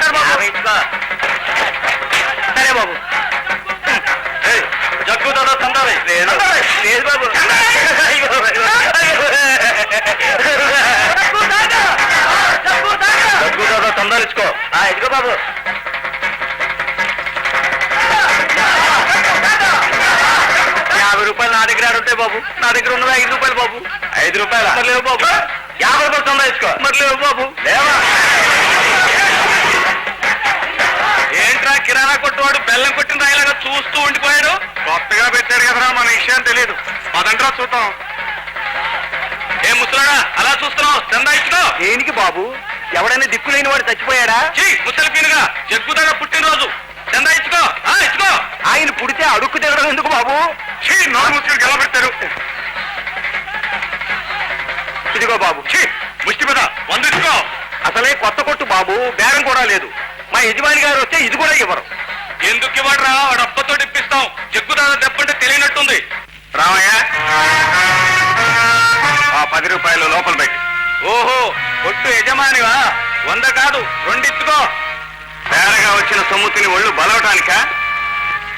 ఇచ్చుకోమంటారు బాబు? సరే బాబు. జగ్గు దాదా చందాలి. లేదు బాబు. జగ్గు దాదా చందాలు ఇచ్చుకో. ఇదిగో బాబు. ₹50 నా దగ్గర ఉంటాయి బాబు. నా దగ్గర ఉన్నది ₹5 బాబు. ₹5 మరి లేవు బాబు. ₹50 చందా ఇచ్చుకో. మరి లేవు బాబు. లేవా? ఏంట్రా కిరాణా కొట్టువాడు బెల్లం కొట్టిన రాయిలాగా చూస్తూ ఉండిపోయాడు? కొత్తగా పెట్టాడు కదరా, మన విషయం తెలియదు. అదంట్రా చూద్దాం. ఏ ముసలాడా అలా చూస్తున్నావు? చందా ఇచ్చుకో. దేనికి బాబు? ఎవడైనా దిక్కులేని వాడు చచ్చిపోయాడా? ముసలి పీనుగా జగ్గుదాగా పుట్టినరోజు. చందా ఇచ్చుకో. ఇచ్చుకో. ఆయన పుడితే అడుక్కు తినడం ఎందుకు బాబు? ముసలికి ఎలా పెట్టారు? ఇదిగో బాబు. ముష్టి మీద 100 ఇచ్చుకో. అసలే కొత్త కొట్టు బాబు, బేరం కూడా లేదు. మా యజమాని గారు వస్తే ఇది కూడా ఇవ్వరు. ఎందుకు ఇవ్వడరా? వాడు అబ్బతో ఇప్పిస్తాం. జగ్గుదాదా దెబ్బంటే తెలియనట్టుంది. రామయ్య, ₹10 లోపల పెట్టి. ఓహో, కొట్టు యజమానివా? 100 కాదు 2 ఇచ్చుకో. తేరగా వచ్చిన సొమ్ముతిని ఒళ్ళు బలవటానికా?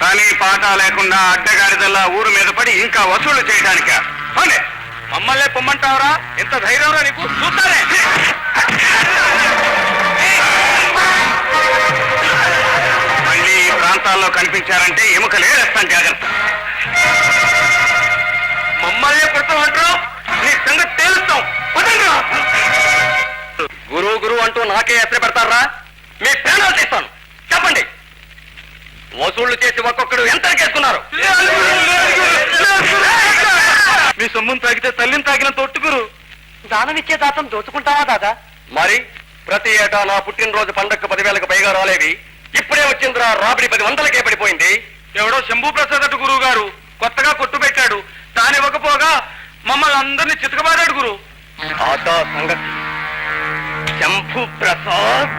కానీ పాట లేకుండా అడ్డగాడిదల్లా ఊరు మీద పడి ఇంకా వసూలు చేయడానికా? మమ్మల్నే పొమ్మంటావరా? ఎంత ధైర్యంరా నీకు? చూస్తానే. మళ్ళీ ఈ ప్రాంతాల్లో కనిపించారంటే ఎముకలే వేస్తాను, జాగ్రత్త. మమ్మల్ని కొడతామంటారు? నీ సంగతి తేలుస్తాం. గురువు గురువు అంటూ నాకే ఎత్ర పెడతారా? మీ ప్రాణాలు తీస్తాను. చెప్పండి, వసూళ్లు చేసి ఒక్కొక్కడు ఎంత కేసుకున్నారు? మీ సొమ్మును తాగితే తల్లిని తాగిన తొట్టుగురు. దానమిచ్చే దాతం దోచుకుంటావా దాదా? మరి ప్రతి ఏటా నా పుట్టినరోజు పండగకు 10,000కు పైగా రాలేవి. ఇప్పుడే వచ్చిందిరా రాబడి 10,000కే పడిపోయింది. ఎవడో శంభూ ప్రసాద్ అటు గురువు గారు కొత్తగా కొట్టు పెట్టాడు. తాను ఇవ్వకపోగా మమ్మల్ని అందరినీ చితకబాదాడు గురు. ఆటో సంగతి శంభూ ప్రసాద్.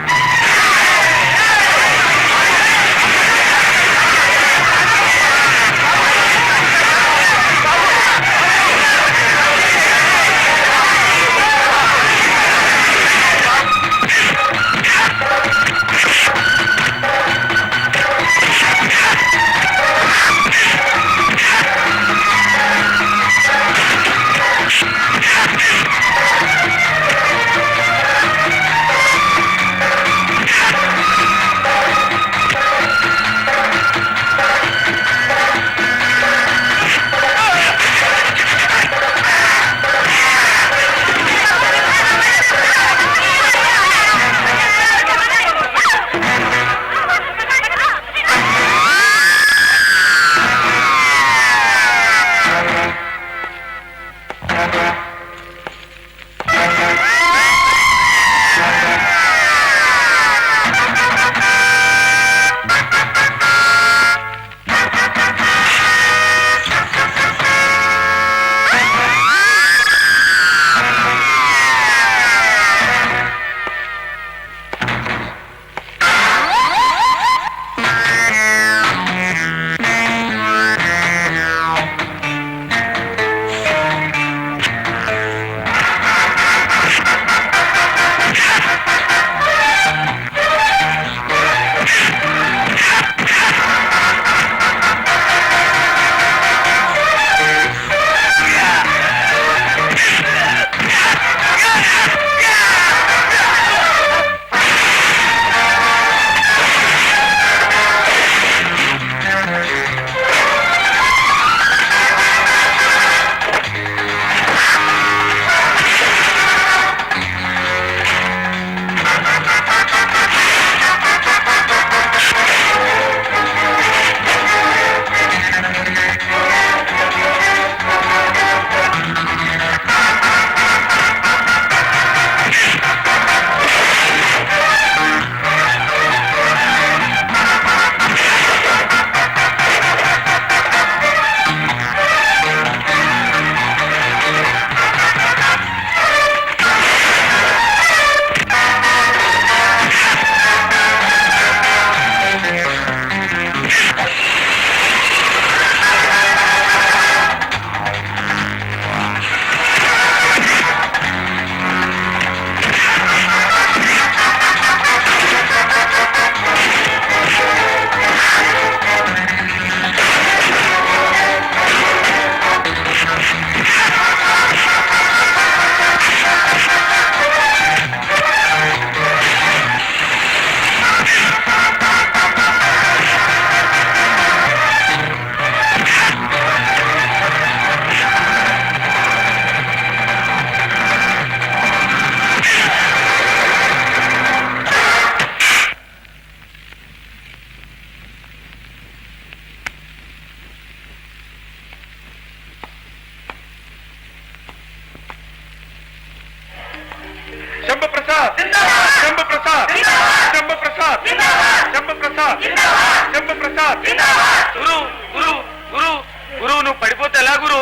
శంభుప్రసాద్ శంభుప్రసాద్ శంభుప్రసాద్ శంభుప్రసాద్ శంభుప్రసాద్. గురు గురు గురు గురువు నువ్వు పడిపోతే ఎలా గురు?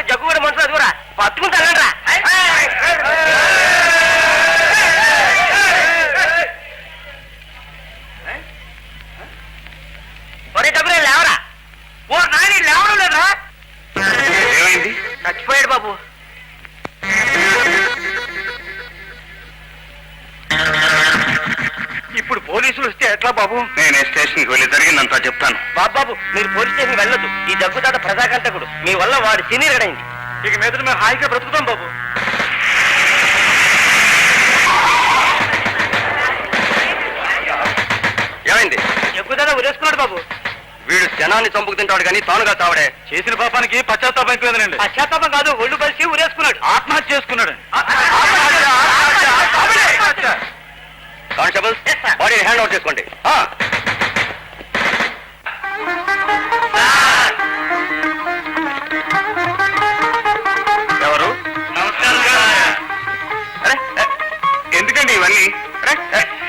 జగ్గు కూడా మనసు అది కూడా పట్టుకుంటారా? ఒరే డబ్బులు లేవరా? ఓ నాయన లేవడం లేదురా. ఏమైంది? చచ్చిపోయాడు బాబు. ఇప్పుడు పోలీసులు వస్తే ఎట్లా బాబు? నేను స్టేషన్కి వెళ్ళి జరిగిందంతా చెప్తాను. బాబు మీరు పోలీస్ స్టేషన్ వెళ్ళొద్దు. ఈ జగ్గుదాత ప్రజాకంటకుడు. మీ వల్ల వాడు సీనియర్ అయింది. ఇక మీద మేము హాయిగా బ్రతుకుతాం బాబు. ఏమైంది? జగ్గుదాత ఉరేసుకున్నాడు బాబు. వీడు జనాన్ని చంపుకు తింటాడు కానీ తానుగా తావడే. చేసిన పాపానికి పశ్చాత్తాపం అయిపోయిందండి. పశ్చాత్తాపం కాదు, ఒళ్ళు కలిసి ఉరేసుకున్నాడు. ఆత్మహత్య చేసుకున్నాడు. కానిస్టేబుల్ బాడీ హ్యాండ్ ఓవర్ చేసుకోండి. ఎవరు? ఎందుకండి ఇవన్నీ?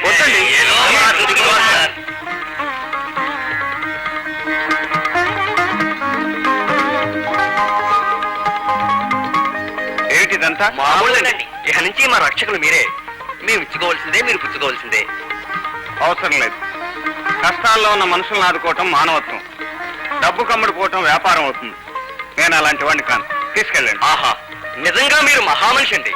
వద్దండి. ఏమిటిదంతా? మామూలుగానండి. ఇక నుంచి మా రక్షకులు మీరే. మేము ఇచ్చుకోవాల్సిందే, మీరు పుచ్చుకోవాల్సిందే. అవసరం లేదు. కష్టాల్లో ఉన్న మనుషులను ఆదుకోవటం మానవత్వం. డబ్బు కమ్ముడు పోవటం వ్యాపారం అవుతుంది. నేను అలాంటి వాడిని కాను. తీసుకెళ్ళండి. ఆహా, నిజంగా మీరు మహామనిషి అండి.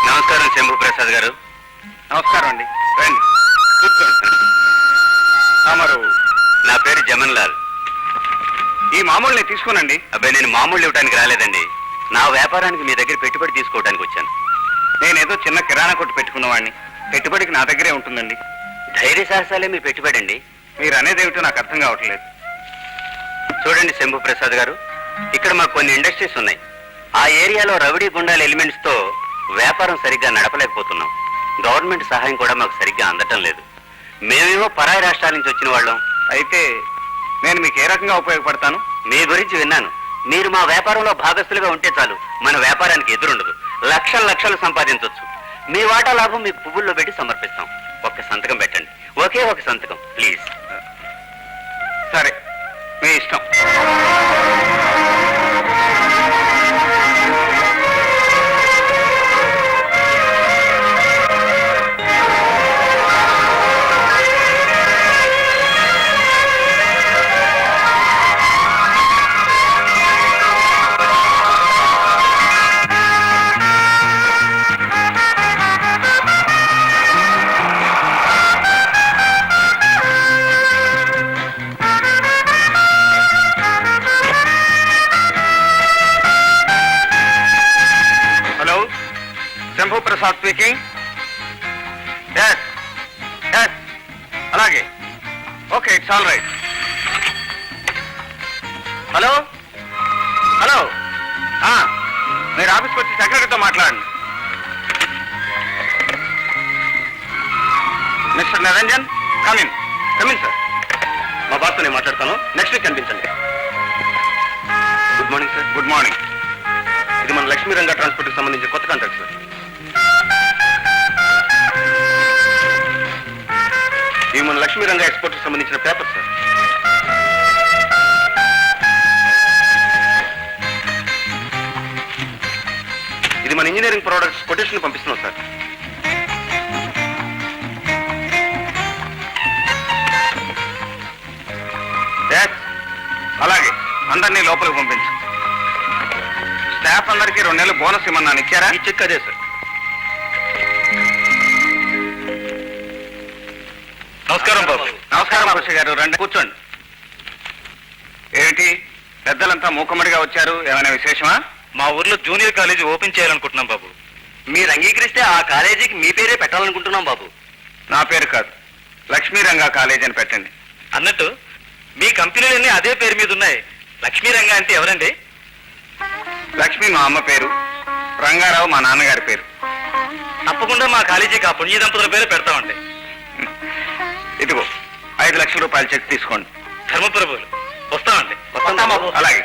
నమస్కారం శంభు ప్రసాద్ గారు. నమస్కారం అండి. రండి కూర్చోండి. తమరు? నా పేరు జమన్ లాల్. ఈ మామూలు తీసుకోనండి. అబ్బాయి నేను మామూలు ఇవ్వడానికి రాలేదండి. నా వ్యాపారానికి మీ దగ్గర పెట్టుబడి తీసుకోవడానికి వచ్చాను. నేనేదో చిన్న కిరాణా కొట్టు పెట్టుకున్నవాడిని. పెట్టుబడికి నా దగ్గరే ఉంటుందండి. ధైర్య సాహసాలే మీ పెట్టుబడి అండి. మీరు అనేది ఏమిటో నాకు అర్థం కావట్లేదు. చూడండి శంభు ప్రసాద్ గారు, ఇక్కడ మాకు కొన్ని ఇండస్ట్రీస్ ఉన్నాయి. ఆ ఏరియాలో రౌడీ గుండాల ఎలిమెంట్స్ తో వ్యాపారం సరిగ్గా నడపలేకపోతున్నాం. గవర్నమెంట్ సహాయం కూడా మాకు సరిగ్గా అందటం లేదు. మేమేమో పరాయి రాష్ట్రాల నుంచి వచ్చిన వాళ్ళం. అయితే నేను మీకు ఏ రకంగా ఉపయోగపడతాను? మీ గురించి విన్నాను. మీరు మా వ్యాపారంలో భాగస్తులుగా ఉంటే చాలు, మన వ్యాపారానికి ఎదురుండదు. లక్షలు లక్షలు సంపాదించవచ్చు. మీ వాటా లాభం మీకు పువ్వుల్లో పెట్టి సమర్పిస్తాం. ఒక్క సంతకం పెట్టండి. ఒకే ఒక సంతకం ప్లీజ్. సరే, మీ ఇష్టం. శంభు ప్రసాద్ స్పీకింగ్. అలాగే, okay, it's all right. Hello hello, మీరు ఆఫీస్కి వచ్చి సెక్రటరీతో మాట్లాడండి. Mister Niranjan, come in. Come in sir. మా బాస్తో నేను మాట్లాడతాను. నెక్స్ట్ వీక్ కనిపించండి. Good morning sir. Good morning. ఇది మన లక్ష్మీ రంగా ట్రాన్స్పోర్ట్కి సంబంధించిన కొత్త కాంట్రాక్ట్ సార్. ఇవి మన లక్ష్మీ రంగా ఎక్స్పోర్ట్కి సంబంధించిన పేపర్ సార్. ఇది మన ఇంజనీరింగ్ ప్రొడక్ట్స్ కొటేషన్ పంపిస్తున్నాం సార్. అలాగే, అందరినీ లోపలికి పంపించు. స్టాఫ్ అందరికీ 2 నెలలు బోనస్ ఇమ్మన్నాను. ఇచ్చారా? ఈ చెక్ అదే సార్. నమస్కారం బాబు. నమస్కారం బుష గారు, రండి కూర్చోండి. ఏమిటి పెద్దలంతా మూకమ్మడిగా వచ్చారు? ఏమైనా విశేషమా? మా ఊర్లో జూనియర్ కాలేజీ ఓపెన్ చేయాలనుకుంటున్నాం బాబు. మీరు అంగీకరిస్తే ఆ కాలేజీకి మీ పేరే పెట్టాలనుకుంటున్నాం బాబు. నా పేరు కాదు, లక్ష్మీ రంగా కాలేజ్ అని పెట్టండి. అన్నట్టు మీ కంపెనీలన్నీ అదే పేరు మీద ఉన్నాయి. లక్ష్మీ రంగా అంటే ఎవరండి? లక్ష్మి మా అమ్మ పేరు, రంగారావు మా నాన్నగారి పేరు. తప్పకుండా మా కాలేజీకి ఆ పుణ్య దంపతుల పేరు పెడతామండి. ఇదిగో 5 లక్షల రూపాయల చెక్ తీసుకోండి. ధర్మప్రభువులు వస్తామండి. వస్తాం బాబు. అలాగే.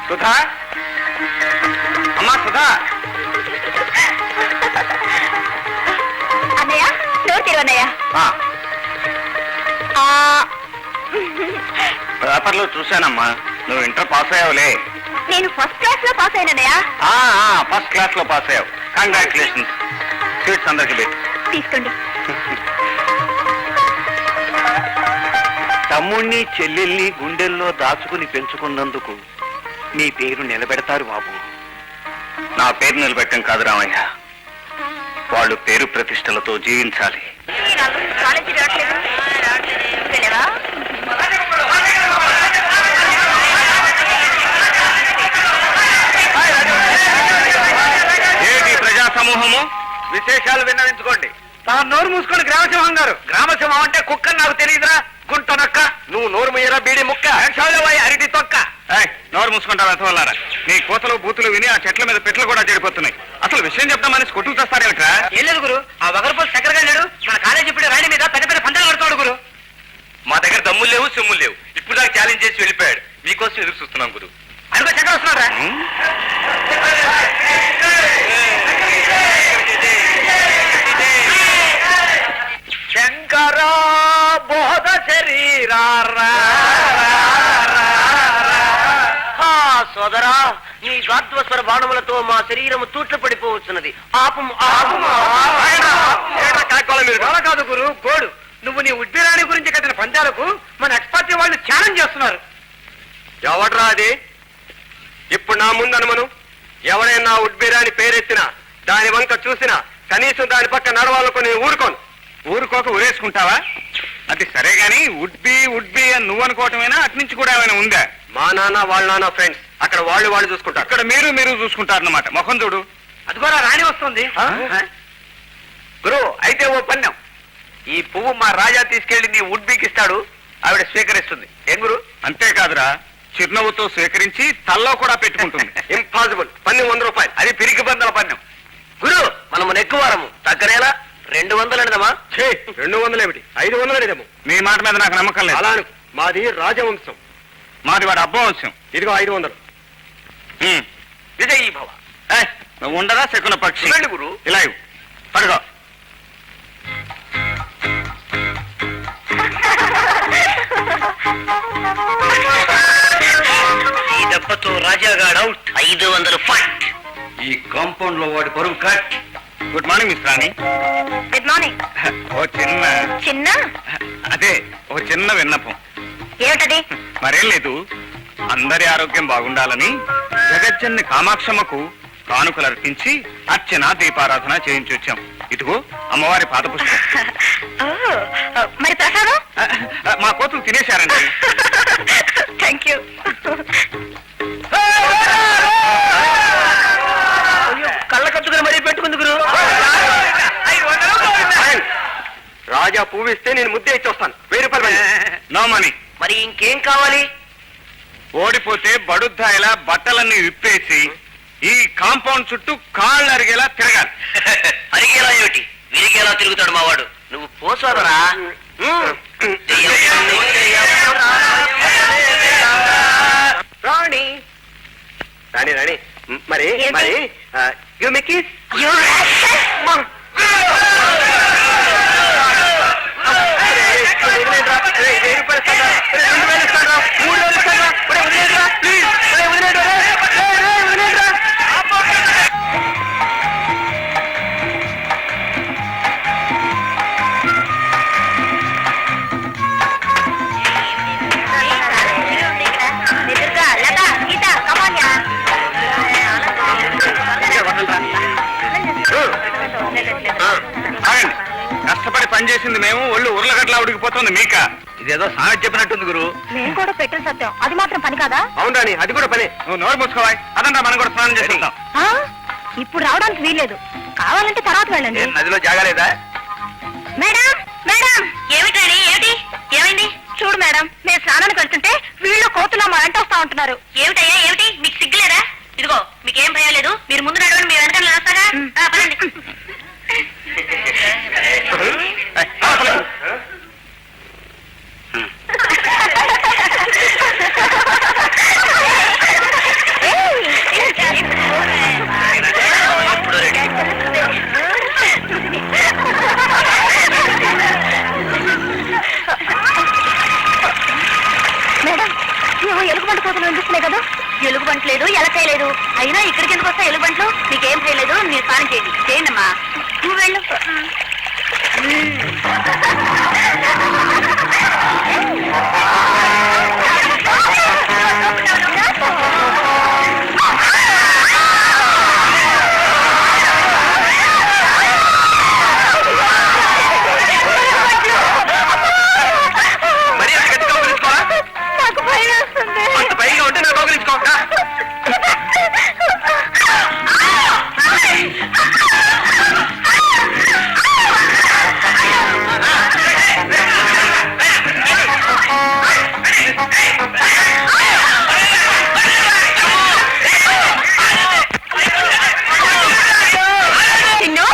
సుధా, అమ్మా సుధా. అన్నయ్య డోర్ తెరవన్నయ్య. పేపర్లో చూశానమ్మా, నువ్వు ఇంటర్ పాస్ అయ్యావులే. నేను ఫస్ట్ క్లాస్ లో పాస్ అయినన్నయ్య. ఫస్ట్ క్లాస్ లో పాస్ అయ్యావు. కంగ్రాచులేషన్స్. స్వీట్స్ అందరికి పెట్టి. తీసుకోండి. తమ్ముణ్ణి చెల్లెల్ని గుండెల్లో దాచుకుని పెంచుకున్నందుకు నీ పేరు నిలబెడతారు బాబు. నా పేరు నిలబెట్టం కాదు రామయ్య, వాళ్ళు పేరు ప్రతిష్టలతో జీవించాలి. కాలేజీ వెళ్ళవా? ఏది ప్రజా సమూహము, విశేషాలు విన్నవించుకోండి. నోరు మూసుకొని గ్రామసింహం గారు. గ్రామసింహం అంటే కుక్క నాకు తెలియదురా, గుంట నొక్క. నువ్వు నోరు ముయ్యరా బీడి ముక్క. అరటి తొక్క. నోరు మూసుకుంటావు వెతవల్లారా. నీ కోతలు బూతులు విని ఆ చెట్ల మీద పెట్లు కూడా చెడిపోతున్నాయి. అసలు విషయం చెప్తా మనిషి కొట్టుకు తెస్తారేమిట్రా? ఏం లేదు గురు, ఆ వగరపోలు చక్కరగా లేడు. మన కాలేజీ ఇప్పుడు రాణి మీద పెద్ద పెద్ద పంటలు కడతాడు గురు. మా దగ్గర దమ్ములు లేవు, సొమ్ములు లేవు. ఇప్పుడు దాకా ఛాలెంజ్ చేసి వెళ్ళిపోయాడు. మీకోసం ఎదురు చూస్తున్నాం గురు. అనుకో చక్కర వస్తున్నారా? శంకర బోధ శరీరారా. సోదరా, నీ గాద్వస్వర బాణములతో మా శరీరము తూట్లు పడిపోవచ్చున్నది. ఆపము ఆపము. కాదు గురు, గోడు. నువ్వు నీ ఉద్భిరాణి గురించి కట్టిన పంచాలకు మన ఎక్స్పర్ట్ వాళ్ళు ఛాలెంజ్ చేస్తున్నారు. ఎవడ్రా అది? ఇప్పుడు నా ముందు అనుమను. ఎవరైనా ఉడ్బీరాని పేరెత్తినా, దాని వంక చూసినా, కనీసం దాని పక్క నడవాలకు నేను ఊరుకోను. ఊరుకోక ఊరేసుకుంటావా? అది సరే గాని ఉడ్బీ అని నువ్వు అనుకోవటమేనా? అట్నుంచి కూడా ఏమైనా ఉందా? మా నాన్న వాళ్ళ నాన్న ఫ్రెండ్స్. అక్కడ వాళ్ళు చూసుకుంటారు, అక్కడ మీరు చూసుకుంటారన్నమాట. ముఖం చూడు. అది కూడా రాణి వస్తుంది. గురు, అయితే ఓ పన్నం. ఈ పువ్వు మా రాజా తీసుకెళ్లి నీ ఉడ్బీకి ఇస్తాడు, ఆవిడ స్వీకరిస్తుంది. ఏం గురు? అంతేకాదురా, చిరునవ్వుతో స్వీకరించి తల్లో కూడా పెట్టుకుంటుంది. ఇంపాసిబుల్. పన్ను 100 రూపాయలు. అది పిరికి బందల పన్నం. గురు, మనము నెక్కువారము తగ్గనేలా 200 అడదమా? 200 ఏమిటి, 500 అడిదాము. మీ మాట మీద నాకు నమ్మకం లేదు. అలా మాది రాజవంశం, మాది వాడు అబ్బవంశం. ఇదిగో 500. విజయీ భవ. నువ్వు ఉండదా శకున పక్షి? చూడండి గురు. ఇలా ఇవ్వు. పడుకో. ఈ దెబ్బతో రాజాగాడు అవుట్. 500 ఫట్. ఈ కాంపౌండ్ లో వాడి పరువు cut. Good morning miss Rani. Good morning. ఓ చిన్న అదే ఓ చిన్న విన్నపం. ఏమిటది? మరేం లేదు, అందరి ఆరోగ్యం బాగుండాలని జగజ్జన్ని కామాక్షమ్మకు కానుకలు అర్పించి అర్చన దీపారాధన చేయించి వచ్చాం. ఇదిగో అమ్మవారి పాదపుష్పం. మరి ప్రసాదం? మా కోతులు తినేశారండి. Thank you. కళ్ళ కట్టుకుని మరీ పెట్టుకుంది గురు. రాజా పువ్విస్తే నేను ముద్దే ఇచ్చి వస్తాను. 1000 రూపాయలు. No money. మరి ఇంకేం కావాలి? ఓడిపోతే బడుద్దాయిలా బట్టలన్నీ విప్పేసి ఈ కాంపౌండ్ చుట్టూ కాళ్ళు అరిగేలా తిరగాలి. అరిగేలా ఏమిటి, విరిగేలా తిరుగుతాడు మావాడు. నువ్వు పోసాదరా. రాణి రాణి రాణి మరి ఏంటి? మరి యు మేక్ కిస్. మేము ఒళ్ళు ఉర్లగట్లా ఉడికిపోతుంది మీక ఇదేదో సామెత చెప్పినట్టుంది గురు. నేను కూడా పెట్టిన సత్యం అది మాత్రం పని కాదా? అవును రాణి, అది కూడా పని. నువ్వు నోరు మూసుకోవాలి. అదంతా మనం కూడా స్నానం చేసుకుంటాం. ఆ? ఇప్పుడు రావడానికి వీల్లేదు, కావాలంటే తర్వాత వెళ్ళండి. నదిలో జాగలేదా? మేడం మేడం ఏమిటండి? ఏమిటి ఏమైంది? చూడు మేడం, నేను స్నానానికి వెళ్తుంటే వీళ్ళు కోతులా మా వెంట వస్తా ఉంటున్నారు. ఏమిటయ్యా ఏమిటి? మీకు సిగ్గులేదా? ఇదిగో మీకేం భయం లేదు, మీరు ముందు నడవండి, మీ వెనకాల వస్తాగా. పదండి. మేడం, నువ్వు ఎలుగుబంటి కోతలు వినిపిస్తున్నాయి కదా? ఎలుగుబంటి లేదు, ఎలకాయ లేదు, అయినా ఇక్కడికి ఎందుకు వస్తాయి ఎలుగుబంట్లు? నీకేం చేయలేదు, మీరు స్నానం చేయండి. చేయండమ్మా, నువ్వు వెళ్ళు. మరి అంత గట్టిగా కౌగిలించుకోవాలా? నాకు భయం వేస్తుంది. అంత పైగా ఉంటే నాకు కౌగిలించుకోవద్దా? చిన్ను,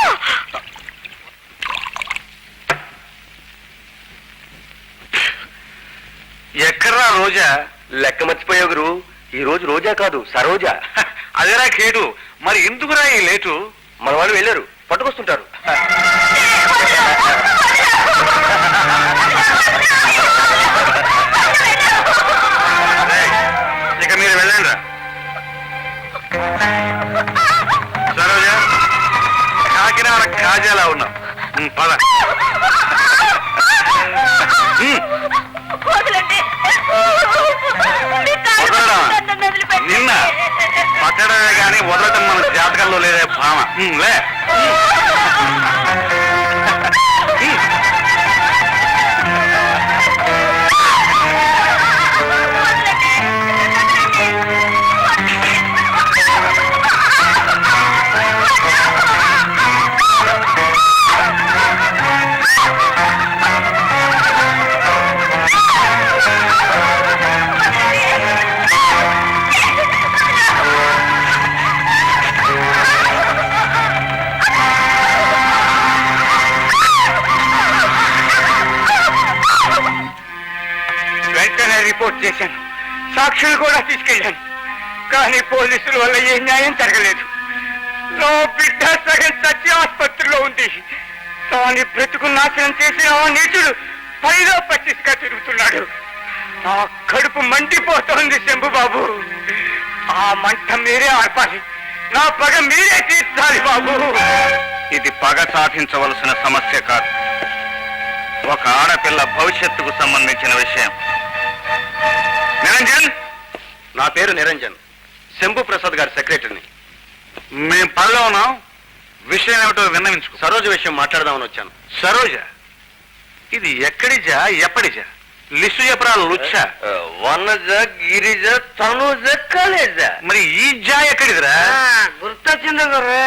ఎక్కడ్రా రోజా? లెక్క మర్చిపోయావు గురు. ఈ రోజు రోజా కాదు, సరోజా. అదేరా కేటు. మరి ఎందుకురా ఈ లేటు? మన వాళ్ళు వెళ్ళారు, పట్టుకొస్తుంటారు. ఇక మీరు వెళ్ళండి రా. సరోజా, కాకినాడ కాజాలా ఉన్నాం. పద. వదలండి. వదలడా? నన్ను వదిలిపెట్టండి. నిన్న పట్టడమే కానీ వదలటం మన జాతకంలో లేదే భామ. లే. వెంటనే రిపోర్ట్ చేశాను, సాక్షులు కూడా తీసుకెళ్ళాను. కానీ పోలీసుల వల్ల ఏ న్యాయం జరగలేదు. నా బిడ్డ సగం సత్య ఆసుపత్రిలో ఉంది. తాను బ్రతుకు నాశనం చేసిన ఆ నీచుడు పైలో పచ్చిగా తిరుగుతున్నాడు. నా కడుపు మండిపోతోంది శంభుబాబు. ఆ మంట మీరే ఆర్పాలి, నా పగ మీరే తీర్చాలి బాబు. ఇది పగ సాధించవలసిన సమస్య కాదు, ఒక ఆడపిల్ల భవిష్యత్తుకు సంబంధించిన విషయం. నిరంజన్, నా పేరు నిరంజన్, శంభు ప్రసాద్ గారి సెక్రటరీని. మేం పనిలో ఉన్నాం. విషయం ఏమిటో విన్నవించుకో. సరోజ విషయం మాట్లాడదామని వచ్చాను. సరోజ, ఇది ఎక్కడిజా ఎప్పటిజా? లిస్టు చెప్పరా లుచ్చా? వనజ, గిరిజ, తనుజ, కాలేజ. మరి ఈ జా ఎక్కడిదిరా? గుర్తొచ్చింది గురు,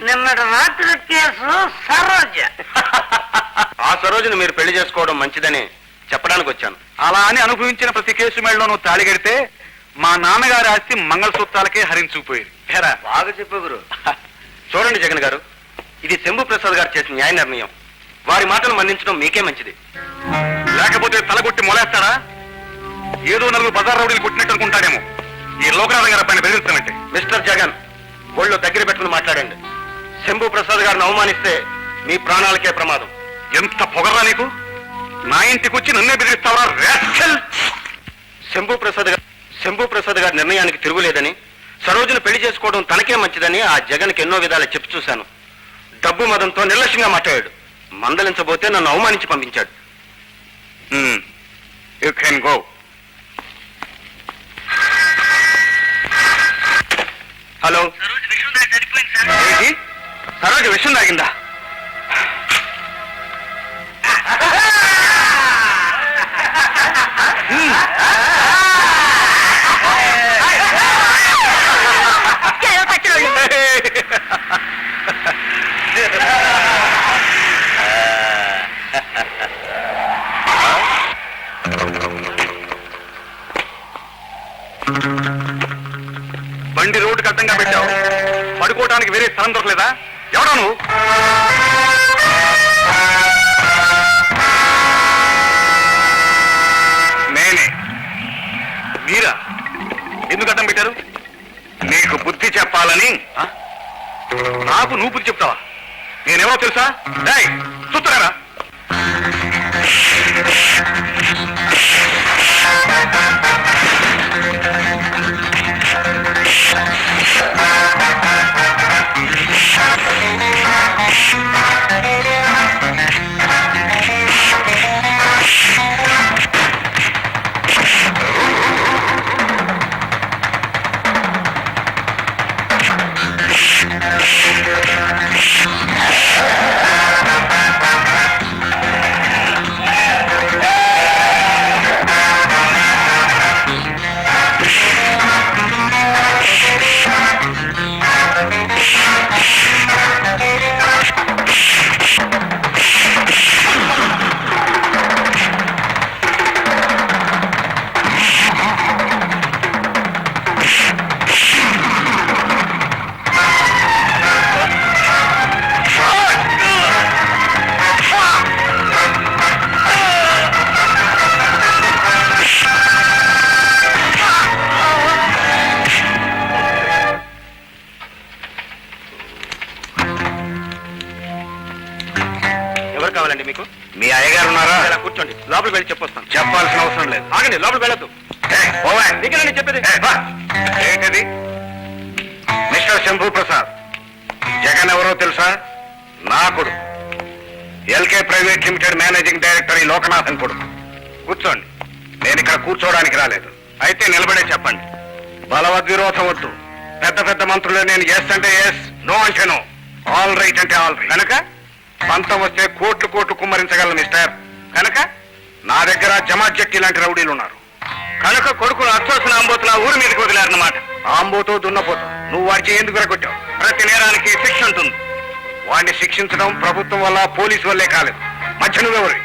నిన్నటి రాత్రి కేసు సరోజ. ఆ సరోజను మీరు పెళ్లి చేసుకోవడం మంచిదని చెప్పడానికి వచ్చాను. అలా అని అనుభవించిన ప్రతి కేసు మేడలో నువ్వు తాళి కడితే మా నాన్నగారి ఆస్తి మంగళసూత్రాలకే హరించుకుపోయేది. హేరా? బాగా చెప్పు గురు. చూడండి జగన్ గారు, ఇది శంభు ప్రసాద్ గారు చేసిన న్యాయ నిర్ణయం. వారి మాటను మన్నించడం మీకే మంచిది. లేకపోతే తలగొట్టి మొలేస్తాడా? ఏదో నలుగురు బజార్ రౌడీలు పుట్టినట్టు అనుకుంటాడేమో. ఈ లోకనాథం గారి పైన బెదిరిస్తామంటే. మిస్టర్ జగన్, ఒళ్ళు దగ్గర పెట్టుకుని మాట్లాడండి. శంభు ప్రసాద్ గారిని అవమానిస్తే మీ ప్రాణాలకే ప్రమాదం. ఎంత పొగర్రా నీకు? నా ఇంటికి వచ్చి నన్నే బెదిరిస్తావరా రాస్కెల్? శంభు ప్రసాద్ గారి నిర్ణయానికి తిరుగులేదని, సరోజను పెళ్లి చేసుకోవడం తనకే మంచిదని ఆ జగన్కి ఎన్నో విధాలు చెప్పి చూశాను. డబ్బు మదంతో నిర్లక్ష్యంగా మాట్లాడాడు. మందలించబోతే నన్ను అవమానించి పంపించాడు. You can go. హలో, ఏంటి? సరోజ విషం తాగిందా? వేరే స్థలం దొరకలేదా? ఎవడా నువ్వు? నేనే. మీరా? ఎందుకు అడ్డం పెట్టారు? నీకు బుద్ధి చెప్పాలని. నాకు నువ్వు బుద్ధి చెప్తావా? నేనెవరో తెలుసా? చూస్తున్నారా? మీకు మీ అయ్యగారు ఉన్నారా? ఇలా కూర్చోండి, లోపలికి వెళ్ళి చెప్పొస్తాను. చెప్పాల్సిన అవసరం లేదు. ఆగండి, లోపలికి వెళ్ళొద్దు. నీకేనండి చెప్పేది. ఏంటది? మిస్టర్ శంభూ ప్రసాద్, జగన్ ఎవరో తెలుసా? నా కొడుకు, LK private limited managing director ఈ లోకనాథన్ కొడుకు. కూర్చోండి. నేను ఇక్కడ కూర్చోవడానికి రాలేదు. అయితే నిలబడే చెప్పండి. బలవద్విరోధం వద్దు. పెద్ద పెద్ద మంత్రులు నేను ఎస్ అంటే ఎస్, నో అంటే నో, ఆల్ రైట్ అంటే ఆల్ రైట్. కనుక పంతం వస్తే కోట్లు కోట్లు కుమ్మరించగలను మిస్టర్. కనుక నా దగ్గర జమాత్ జట్టి లాంటి రౌడీలు ఉన్నారు. కనుక కొడుకును అచ్చోసిన ఆంబోతులా ఊరి మీదకి వదిలేరన్నమాట. ఆంబోతో దున్నపోతూ నువ్వు వాడికి ఎందుకు కొట్టావు? ప్రతి నేరానికి శిక్ష ఉంటుంది. వాడిని శిక్షించడం ప్రభుత్వం వల్ల, పోలీసు వల్లే కాలేదు. మధ్య నువ్వెవరి?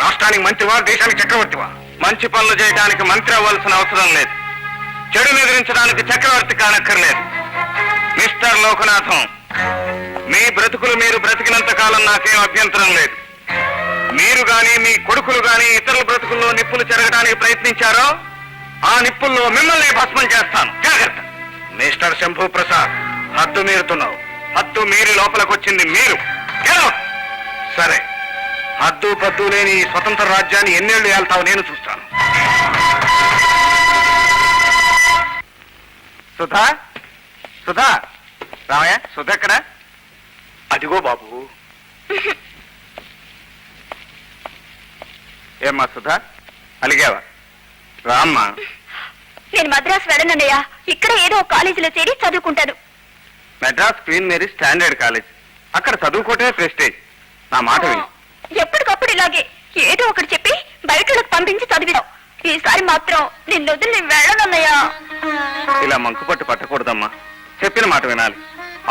రాష్ట్రానికి మంత్రివా, దేశానికి చక్రవర్తివా? మంచి పనులు చేయడానికి మంత్రి అవ్వాల్సిన అవసరం లేదు. చెడును ఎదిరించడానికి చక్రవర్తి కానక్కర్లేదు. మిస్టర్ లోకనాథం, మీ బ్రతుకులు మీరు బ్రతికినంత కాలం నాకేం అభ్యంతరం లేదు. మీరు గాని మీ కొడుకులు గాని ఇతరుల బ్రతుకుల్లో నిప్పులు చెరగడానికి ప్రయత్నించారో ఆ నిప్పుల్లో మిమ్మల్ని భస్మం చేస్తాను. జాగ్రత్త. మిస్టర్ శంభూ ప్రసాద్, హద్దు మీరుతున్నావు. హద్దు మీరి లోపలికి వచ్చింది మీరు. సరే, హద్దు పద్దు లేని ఈ స్వతంత్ర రాజ్యాన్ని ఎన్నేళ్లు ఏళ్తావు నేను చూస్తాను. సుధా, సుధా, రామయ్య, సుధా ఎక్కడ? అదిగో బాబు. ఏమ్మా సుధా, అలిగావా? రామ్మా. నేను మద్రాసు వెళ్ళనన్నయ్యా, ఇక్కడ ఏదో ఒక కాలేజీలో చేరి చదువుకుంటాను. Madras queen Mary standard college, అక్కడ చదువుకోవటమే ప్రెస్టేజ్. నా మాట విని ఎప్పటికప్పుడు ఇలాగే ఏదో ఒకటి చెప్పి బయటకు పంపించి చదివినావు. ఈసారి మాత్రం నిన్ను వదిలి నేను వెళ్ళనన్నయ్యా. ఇలా మంకుపట్టు పట్టకూడదమ్మా. చెప్పిన మాట వినాలి.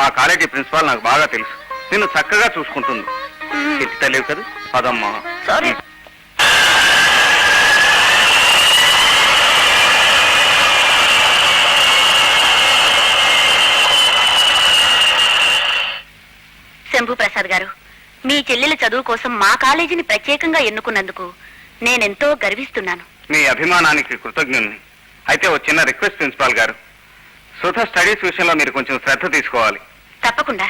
ఆ కాలేజీ ప్రిన్సిపాల్ నాకు బాగా తెలుసు. నిన్ను చక్కగా చూసుకుంటుంది. చెట్టు తెలియదు కదా. పదమ్మా. సారీ. శంభూ ప్రసాద్ గారు, మీ చెల్లెల చదువు కోసం మా కాలేజీని ప్రత్యేకంగా ఎన్నుకున్నందుకు నేనెంతో గర్విస్తున్నాను. మీ అభిమానానికి కృతజ్ఞుని. అయితే ఒక చిన్న రిక్వెస్ట్ ప్రిన్సిపాల్ గారు, సుధ స్టడీస్ విషయంలో మీరు కొంచెం శ్రద్ధ తీసుకోవాలి. తప్పకుండా.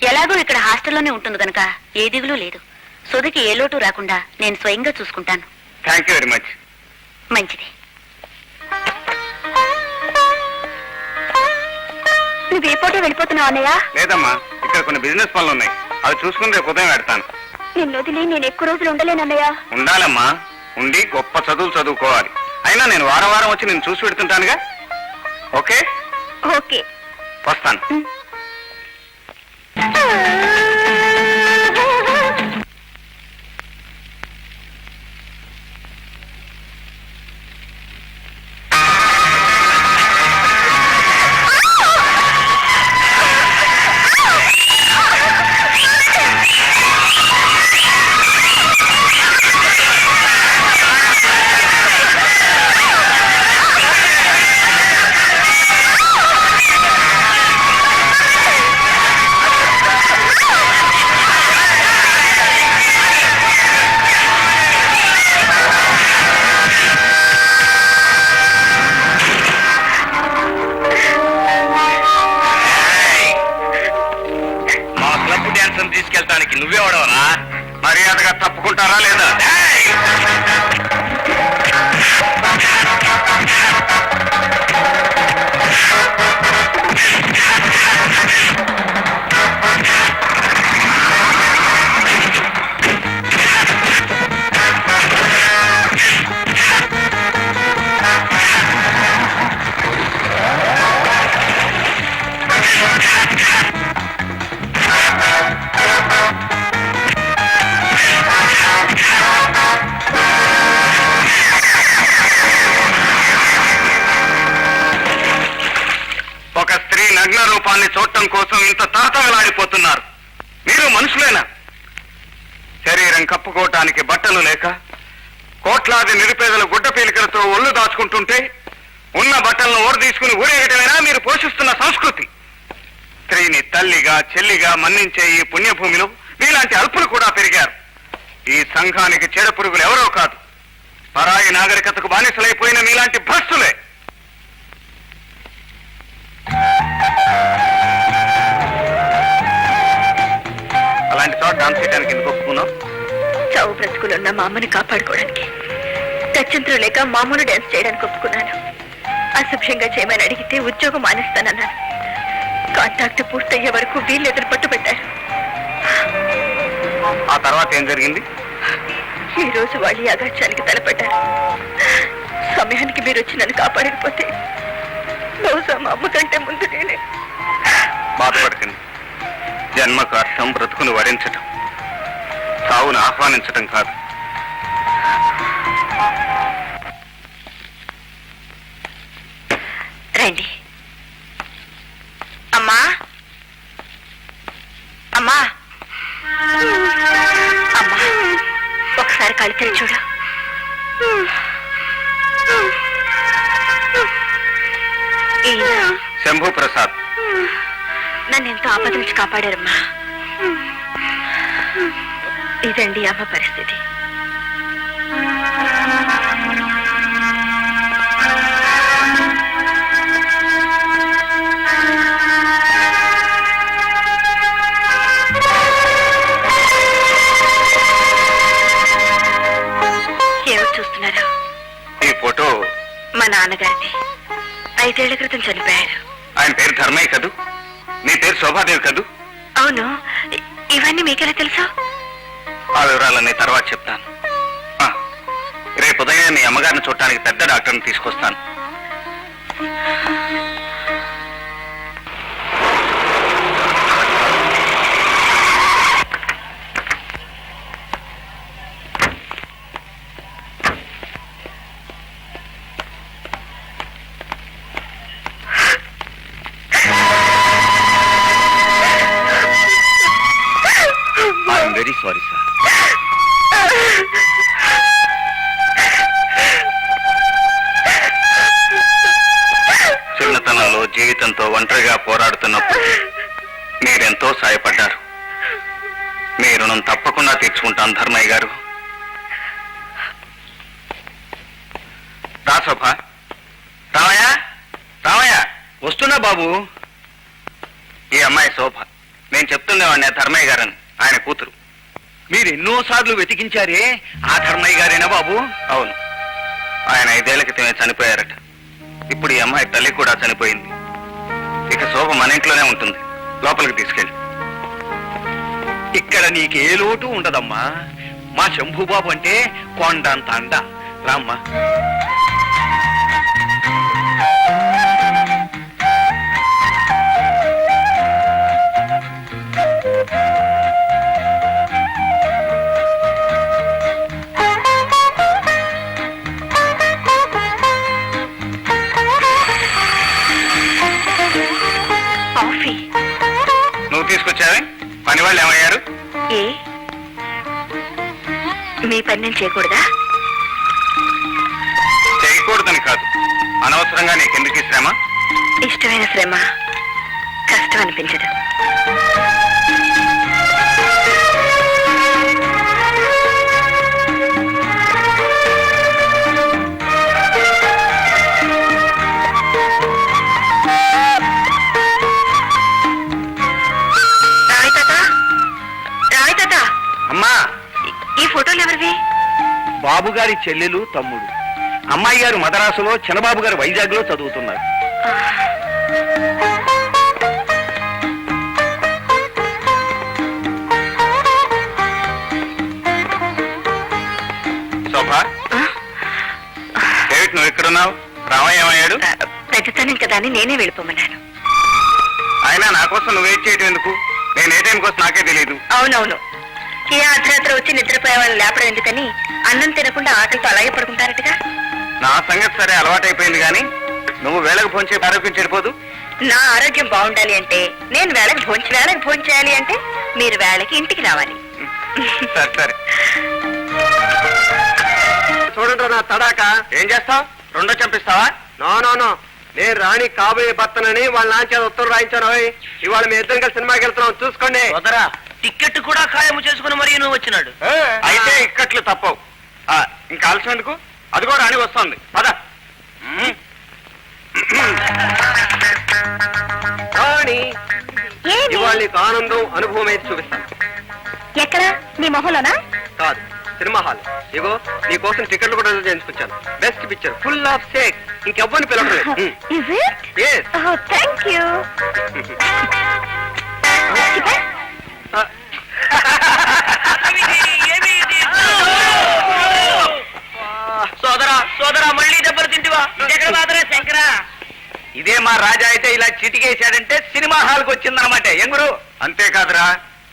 ఎలాగో ఇక్కడ హాస్టల్లోనే ఉంటుంది కనుక ఏ దిగులు లేదు. సుధకి ఏ లోటు రాకుండా నేను స్వయంగా చూసుకుంటాను. Thank you very much. మంచిది. నువ్వు ఏ పూట వెళ్ళిపోతున్నావు అన్నయ్య? లేదమ్మా, ఇక్కడ కొన్ని బిజినెస్ పనులు ఉన్నాయి. అవి చూసుకుని రేపు ఉదయం పెడతాను. నిన్ను వదిలి నేను ఎక్కువ రోజులు ఉండలేనన్నయ్య. ఉండాలమ్మా, ఉండి గొప్ప చదువులు చదువుకోవాలి. అయినా నేను వారం వారం వచ్చి నేను చూసి పెడుతుంటానుగా. ఓకే ఓకే, వస్తాను. నగ్న రూపాన్ని చూడటం కోసం ఇంత తాతగలాడిపోతున్నారు. మీరు మనుషులేనా? శరీరం కప్పుకోవటానికి బట్టలు లేక కోట్లాది నిరుపేదల గుడ్డ పీలికలతో ఒళ్ళు దాచుకుంటుంటే ఉన్న బట్టలను ఓడి తీసుకుని ఊరేగటమేనా మీరు పోషిస్తున్న సంస్కృతి? స్త్రీని తల్లిగా చెల్లిగా మన్నించే ఈ పుణ్యభూమిలో మీలాంటి అల్పులు కూడా పెరిగారు. ఈ సంఘానికి చెడపురుగులు ఎవరో కాదు, పరాయి నాగరికతకు బానిసలైపోయిన మీలాంటి భ్రష్టులే. అలాంటి చోట డాన్స్ చేయడానికి ఎందుకు ఒప్పుకున్నావు? చావు బ్రతుకులున్న మా అమ్మని కాపాడుకోవడానికి, గత్యంతరం లేక మామూలు డాన్స్ చేయడానికి ఒప్పుకున్నాను. అసభ్యంగా చేయమని అడిగితే ఉద్యోగం మానేస్తానన్నాను. కాంట్రాక్ట్ పూర్తయ్యే వరకు వీళ్ళు ఎదురు పట్టుబెట్టారు. ఆ తర్వాత ఏం జరిగింది? ఈ రోజు వాళ్ళు ఈ అగాత్యానికి తలపడ్డారు. సమయానికి మీరు వచ్చి నన్ను కాపాడకపోతే బహుశా మా అమ్మ కంటే ముందు నేనే. బాధపడకండి. జన్మకు అర్థం బ్రతుకును వరించటం, సావును ఆహ్వానించటం కాదు. రండి. అమ్మా అమ్మా అమ్మా, ఒకసారి కళ్ళు తెరిచి చూడు. ఈయన శంభు ప్రసాద్. నన్ను ఎంతో ఆపద నుంచి కాపాడారమ్మా. ఇదండి అమ్మ పరిస్థితి. ఏమిటి చూస్తున్నారు? ఈ ఫోటో మా నాన్నగారిది. 5 ఏళ్ల క్రితం చనిపోయారు. ఆయన పేరు ధర్మయ్య కదూ? నీ పేరు శోభాదేవి కదూ? అవును. ఇవన్నీ మీకెలా తెలుసు? ఆ వివరాలన్నీ తర్వాత చెప్తాను. రేపు ఉదయం మీ అమ్మగారిని చూడటానికి పెద్ద డాక్టర్ని తీసుకొస్తాను. I'm very sorry sir. చిన్నతనంలో జీవితంతో ఒంటరిగా పోరాడుతున్నప్పుడు మీరెంతో సాయపడ్డారు. మీ రుణం తప్పకుండా తీర్చుకుంటాను ధర్మయ్య గారు. రా శోభ. రామయ్య, రామయ్య, వస్తున్నా బాబు. ఈ అమ్మాయి శోభ. నేను చెప్తుండేవాడిని ధర్మయ్య గారని, ఆయన కూతురు. మీరు ఎన్నోసార్లు వెతికించారే, ఆ ధర్మయ్య గారేనా బాబు? అవును. ఆయన 5 ఏళ్ల క్రితమే చనిపోయారట. ఇప్పుడు ఈ అమ్మాయి తల్లి కూడా చనిపోయింది. ఇక శోభ మన ఇంట్లోనే ఉంటుంది. లోపలికి తీసుకెళ్ళి. ఇక్కడ నీకే లోటు ఉండదమ్మా. మా శంభుబాబు అంటే కొండంత అండ. రామ్మా. నువ్వు తీసుకొచ్చావే, పని వాళ్ళు ఏమయ్యారు? ఏ మీ పని నేను చేయకూడదా? చేయకూడదని కాదు, అనవసరంగా నీకెందుకు శ్రమ? ఇష్టమైన శ్రమ కష్టం అనిపించదు. అమ్మా, ఈ ఫోటోలు ఎవరివి? బాబు గారి చెల్లెలు, తమ్ముడు. అమ్మాయి గారు మద్రాసులో, చిన్నబాబు గారు వైజాగ్ లో చదువుతున్నారు. శోభ, ఏమిటి నువ్వు ఇక్కడున్నావు? రామయ్య ఏమయ్యాడు? ప్రతితనం కదా అని నేనే వెళ్ళిపోమన్నాను. అయినా నా కోసం నువ్వు వెయిట్ చేయడం ఎందుకు? నేను ఏ టైం కోసం నాకే తెలియదు. అవునవును. ఏ అర్ధరాత్రి వచ్చి నిద్రపోయే వాళ్ళు లేపడం ఎందుకని అన్నం తినకుండా ఆకలితో అలాగే పడుకుంటారటగా. నా సంగతి సరే, అలవాటైపోయింది. కానీ నువ్వు వేళకు ఫోన్ చేసి ఆరోగ్యం చెడిపోదు. నా ఆరోగ్యం బాగుండాలి అంటే నేను వేళకి భోజనం చేయాలి అంటే మీరు వేళకి ఇంటికి రావాలి. సరే సరే. చూడండి నా తడాక. ఏం చేస్తావు? రెండో చంపిస్తావా? నో నో నో, నేను రాణి కాబోయే భర్తనని వాళ్ళ నాన్న ఉత్తరం రాయించాను. ఇవాళ మీ ఇద్దరం కలిసి సినిమాకి వెళ్తున్నాం, చూసుకోండి. సోదరా టికెట్ కూడా ఖాయము చేసుకుని మరీ నువ్వు వచ్చినాడు. అయితే ఇక్కట్లు తప్పవు. ఇంకా ఆలస్యం ఎందుకు? అదిగో రాణి వస్తుంది, పద. రాణి, ఇవాళ నీకు ఆనందం అనుభవం అయితే చూపిస్తాను. ఎక్కడ? మీ మొహంలోనా? కాదు, సినిమా హాల్. ఇగో నీ కోసం టికెట్లు కూడా రిజర్వ్ చేయించుకొచ్చాను. Best picture, full of sake. ఇంకెవ్వరిని పిలవలేదు. Is it? Yes. Oh, thank you. సోదరా సోదరా మళ్ళీ దెబ్బలు తింటివా? శంకరా, ఇదే మా రాజా అయితే ఇలా చిటికేశాడంటే సినిమా హాల్కి వచ్చిందనమాట. ఎంగురు అంతేకాదురా,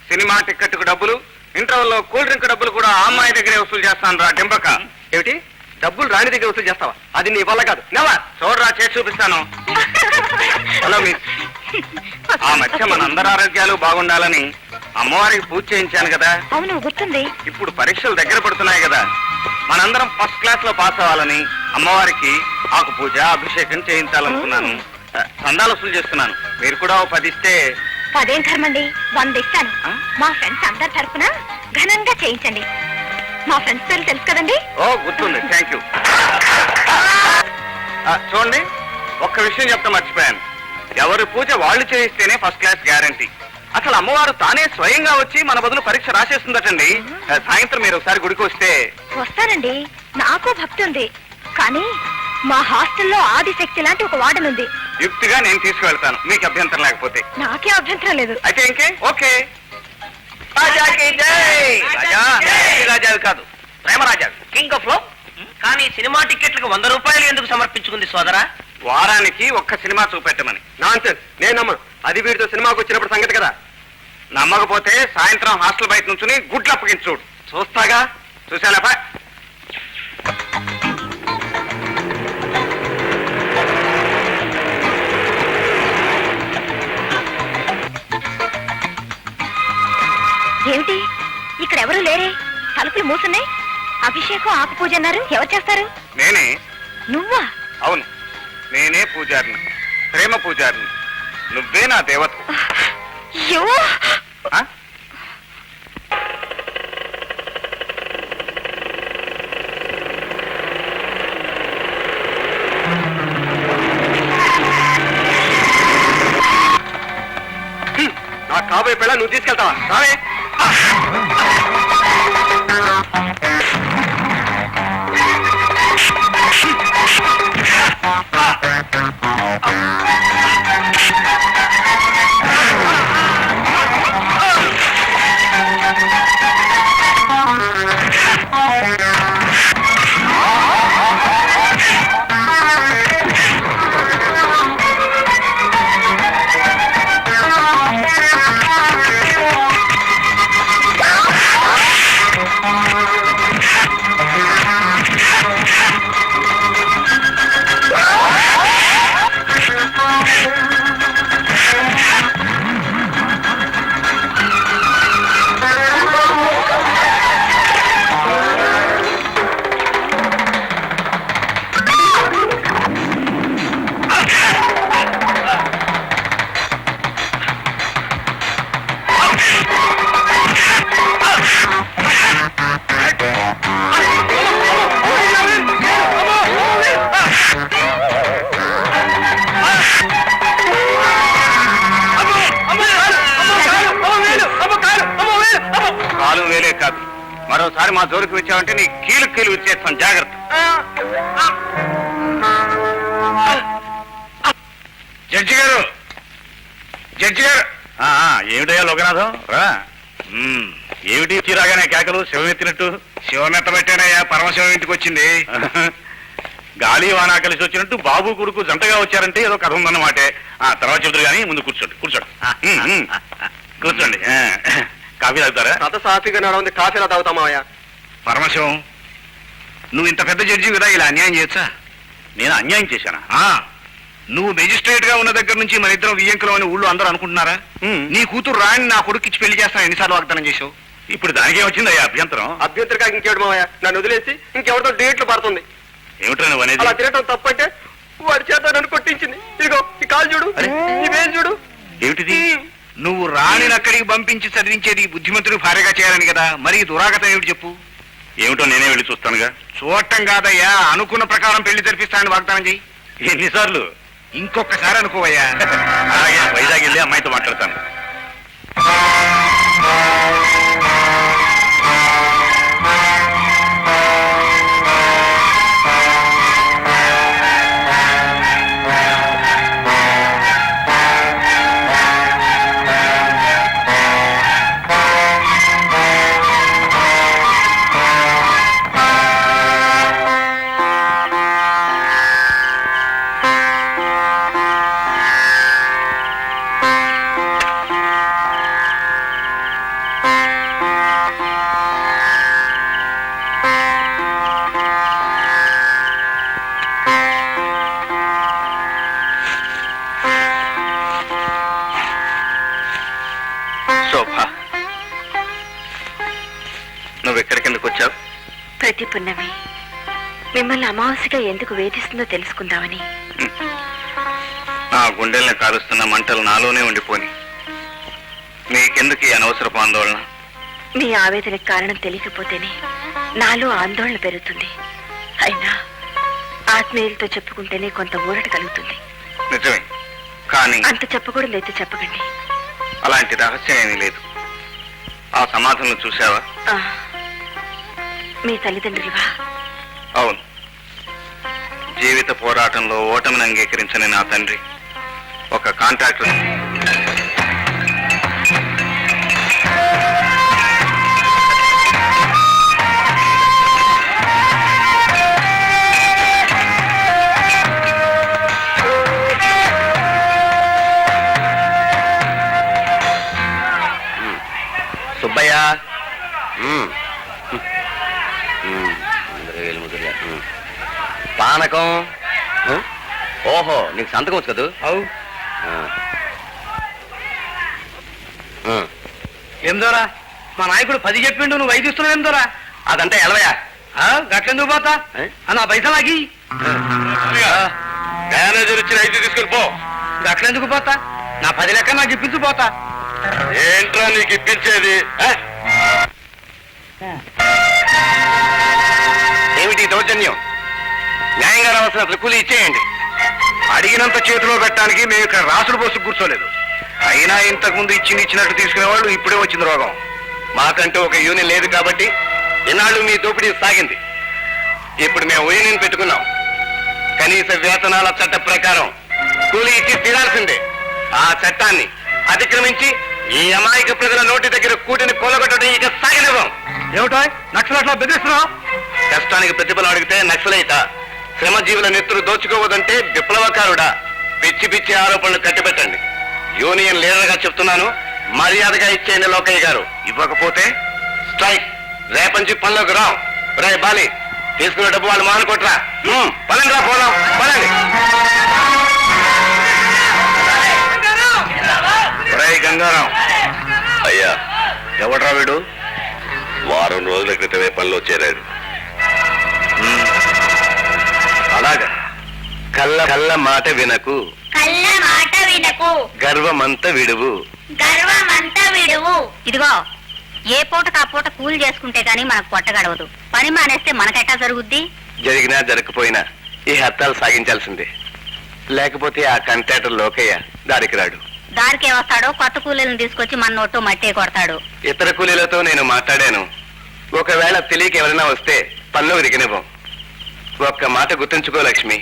సినిమా టికెట్ కు డబ్బులు, ఇంటర్వెల్ లో కూల్ డ్రింక్ డబ్బులు కూడా ఆ అమ్మాయి దగ్గరే వసూలు చేస్తాను రా డింబక. ఏమిటి? డబ్బులు రాణి దగ్గర వసూలు చేస్తావా? అది నీ వల్ల కాదు. నెవర్. చూడరా, చేసి చూపిస్తాను. హలో మిస్, ఆ మధ్య మనందరి ఆరోగ్యాలు బాగుండాలని అమ్మవారికి పూజ చేయించాను కదా. అవును, గుర్తుంది. ఇప్పుడు పరీక్షలు దగ్గర పడుతున్నాయి కదా, మనందరం ఫస్ట్ క్లాస్ లో పాస్ అవ్వాలని అమ్మవారికి ఆకు పూజ అభిషేకం చేయించాలనుకున్నాను. చందాలు వసూలు చేస్తున్నాను. మీరు కూడా 10 ఇస్తే. 10 ధర్మండి, 100 ఇస్తాను. మా ఫ్రెండ్స్ అందరి తరఫున ఘనంగా చేయించండి. మా ఫ్రెండ్స్ పేరు తెలుసు కదండి? ఓ, గుర్తుంది. Thank you. చూడండి, ఒక్క విషయం చెప్తా మర్చిపోయాను. ఎవరి పూజ వాళ్ళు చేయిస్తేనే ఫస్ట్ క్లాస్ గ్యారంటీ. అసలు అమ్మవారు తానే స్వయంగా వచ్చి మన బదులు పరీక్ష రాసేస్తుందటండి. సాయంత్రం మీరు ఒకసారి గుడికి వస్తే. వస్తానండి, నాకు భక్తి ఉంది. కానీ మా హాస్టల్లో ఆదిశక్తి లాంటి ఒక వార్డెన్ ఉంది. యుక్తిగా నేను తీసుకువెళ్తాను, మీకు అభ్యంతరం లేకపోతే. నాకే అభ్యంతరం లేదు. అయితే ఇంకే ఓకే. రాజాకి జై. రాజా, రాజావి కాదు, ప్రేమరాజా, కింగ్ ఆఫ్ లో. కానీ సినిమా టికెట్లకు 100 రూపాయలు ఎందుకు సమర్పించుకుంది సోదరా? వారానికి ఒక్క సినిమా చూపెట్టమని. నాన్సెన్స్, నేను నమ్మను. అది వీడితో సినిమాకి వచ్చినప్పుడు సంగతి కదా. నమ్మకపోతే సాయంత్రం హాస్టల్ బయట నుంచుని గుడ్లు అప్పగించి చూడు. చూస్తాగా, చూసాలేపా. ఏమిటి, ఇక్కడ ఎవరు లేరే? తలుపులు మూసున్నాయి. అభిషేకం ఆకు పూజ అన్నారు. ఎవరు చేస్తారు? నేనే. నువ్వా? అవును, నేనే పూజారిని, ప్రేమ పూజారిని. నువ్వే నా దేవత. అయ్యో, నా కాబోయే పిల్ల నువ్వు తీసుకెళ్తావా? రావే. మరోసారి మా జోలికి వచ్చావంటే నీ కీలు కీలు విచ్చేస్తాను, జాగ్రత్త. జడ్జి గారు, జడ్జి గారు. ఏమిటయ్యా లోకనాథం రా. ఏమిటి చిరాగానే కేకలు? శివమెత్తినట్టు? శివమెత్తబెట్టానయ్యా, పరమశివం ఇంటికి వచ్చింది. గాలి వానా కలిసి వచ్చినట్టు బాబు కొడుకు జంటగా వచ్చారంటే ఏదో కథ ఉందన్నమాట. తర్వాత చెబుతారు కానీ ముందు కూర్చోండి, కూర్చోండి, కూర్చోండి. కాఫీ తాగుతారా? కథ సాఫీగా నడవంది, కాఫీలా తాగుతామాయా. పరమశివం, నువ్వు ఇంత పెద్ద జడ్జి కదా, ఇలా అన్యాయం చేయొచ్చా? నేను అన్యాయం చేశానా? నువ్వు మెజిస్ట్రేట్ గా ఉన్న దగ్గర నుంచి మన ఇద్దరం వియ్యంకులం అని ఊళ్ళో అందరూ అనుకుంటున్నారా? నీ కూతురు రాణి నా కొడుకు ఇచ్చి పెళ్లి చేస్తాను ఎన్నిసార్లు వాగ్దానం చేసావు? ఇప్పుడు దానికే వచ్చిందయ్యా అభ్యంతరం. అభ్యంతరగా ఇంకేడు మావయ్య, నన్ను వదిలేసి ఇంకెవరితో డేట్లు పడుతుంది. ఏమిటో నువ్వు అనేది? అలా తిరగటం తప్పంటే వాడి చేత నన్ను కొట్టించింది. ఇదిగో ఈ కాలు చూడు, ఈ వేలు చూడు. ఏమిటిది? నువ్వు రాణిని అక్కడికి పంపించి చదివించేది బుద్ధిమంతుడు భార్యగా చేయాలని కదా, మరి ఈ దురాగతం ఏమిటి చెప్పు? ఏమిటో నేనే వెళ్ళి చూస్తానుగా. చూడటం కాదయ్యా, అనుకున్న ప్రకారం పెళ్లి జరిపిస్తానని వాగ్దానం చెయ్యి. ఎన్నిసార్లు? ఇంకొకసారి అనుకోవయ్యా. అలాగే, వైజాగ్ వెళ్ళి అమ్మాయితో మాట్లాడతాను. శోభ, నువ్వు ఎక్కడికి ఎందుకు వచ్చావు? ప్రతి పున్నమి మిమ్మల్ని అమావాస్యగా ఎందుకు వేధిస్తుందో తెలుసుకుందామని. నా గుండెల్ని కాలుస్తున్న మంటలు నాలోనే ఉండిపోని. నీకెందుకు ఈ అనవసరపు ఆందోళన? మీ ఆవేదనకు కారణం తెలియకపోతేనే నాలో ఆందోళన పెరుగుతుంది. అయినా ఆత్మీయులతో చెప్పుకుంటేనే కొంత ఊరట కలుగుతుంది. నిజమే, కానీ అంత చెప్పకూడదైతే చెప్పకండి. అలాంటి రహస్యం ఏమీ లేదు. ఆ సమాధులను చూసావా? ఆ, మీ తల్లిదండ్రులుగా? అవును. జీవిత పోరాటంలో ఓటమిని అంగీకరించని నా తండ్రి ఒక కాంట్రాక్టర్. సుబ్బయ్య, పానకం. ఓహో, నీకు సంతకం వచ్చు కదా? ఏం దోరా, మా నాయకుడు 10 చెప్పిండు, నువ్వు 5 ఇస్తున్నావు. ఏం దోరా అదంటే ఎలవయా? గట్లెందుకు పోతా? నా పైసలాగి మేనేజర్ ఇచ్చిన 5 తీసుకుని పో. గట్లెందుకు పోతా? నా 10 లెక్క నాకు ఇప్పించు పోతా. ఏంట్రా నీకు ఇప్పించేది? ఏమిటి దౌర్జన్యం? న్యాయంగా రావాల్సిన కూలి ఇచ్చేయండి. అడిగినంత చేతిలో పెట్టడానికి మేము ఇక్కడ రాసులు పోసి కూర్చోలేదు. అయినా ఇంతకు ముందు ఇచ్చినట్టు తీసుకునే వాళ్ళు ఇప్పుడే వచ్చింది రోగం. మాకంటూ ఒక యూనియన్ లేదు కాబట్టి ఇన్నాళ్ళు మీ దోపిడీ సాగింది. ఇప్పుడు మేము యూనియన్ పెట్టుకున్నాం. కనీస వేతనాల చట్ట ప్రకారం కూలీ ఇచ్చి తీరాల్సిందే. ఆ చట్టాన్ని అతిక్రమించి ఈ అమాయక ప్రజల నోటి దగ్గర కూటిని కొలగొట్టడం ఇక సాగనివ్వం. ఏమిటో నక్సలైట్లా బెదిరిస్తున్నావు? కష్టానికి ప్రతిఫలం అడిగితే నక్సలైత, శ్రమజీవుల నెత్తురు దోచుకోవదంటే విప్లవకారుడా? పిచ్చి పిచ్చి ఆరోపణలు కట్టిపెట్టండి. యూనియన్ లీడర్ గా చెప్తున్నాను, మర్యాదగా ఇచ్చేయండి లోకయ్య గారు. ఇవ్వకపోతే స్ట్రైక్. రేపంచి పనిలోకి రాం. రే బాలి, తీసుకున్న డబ్బు వాళ్ళు మానుకోట్రా. పదండి రా, పోదాం, పదండి. గంగారాం. అయ్యా, ఎవడ్రా వీడు? వారం రోజుల క్రితమే పనిలో చేరాడు. అలాగా? కళ్ళ కళ్ళ మాట వినకు, కళ్ళ మాట వినకు, గర్వమంతా విడువు, గర్వమంతా విడువు. ఇదిగో, ఏ పూటకు ఆ పూట కూలి చేసుకుంటే గానీ మనకు పొట్ట గడవదు. పని మానేస్తే మనకెట్టా జరుగుద్ది? జరిగినా జరగకపోయినా ఈ హత్తాలు సాగించాల్సిందే. లేకపోతే ఆ కంట్రాక్టర్ లోకయ్య దారికి రాడు. దారికే వస్తాడో కొత్త కూలీలను తీసుకొచ్చి మన నోటు మట్టే కొడతాడు. ఇతర కూలీలతో నేను మాట్లాడాను. ఒకవేళ తెలియక ఎవరైనా వస్తే పనిలో విరిగినివ్వం. ఒక్క మాట గుర్తుంచుకో లక్ష్మి,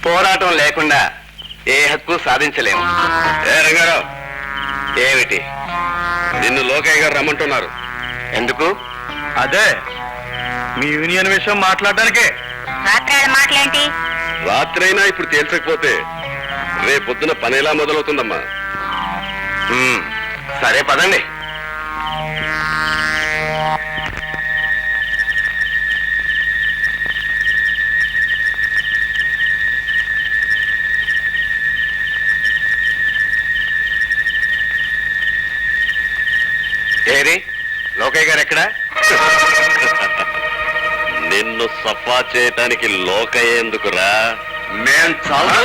పోరాటం లేకుండా ఏ హక్కు సాధించలేము. ఏ రంగారావు, ఏమిటి? నిన్ను లోకయ్య గారు రమ్మంటున్నారు. ఎందుకు? అదే మీ యూనియన్ విషయం మాట్లాడడానికే. రాత్రి మాటలేంటి? రాత్రైనా ఇప్పుడు తేల్చకపోతే రేపొద్దున పని ఎలా మొదలవుతుందమ్మా? సరే పదండి. లోకయ్య గారు ఎక్కడ? నిన్ను సఫా చేయటానికి లోకయ్య ఎందుకురా? మేం చాలు.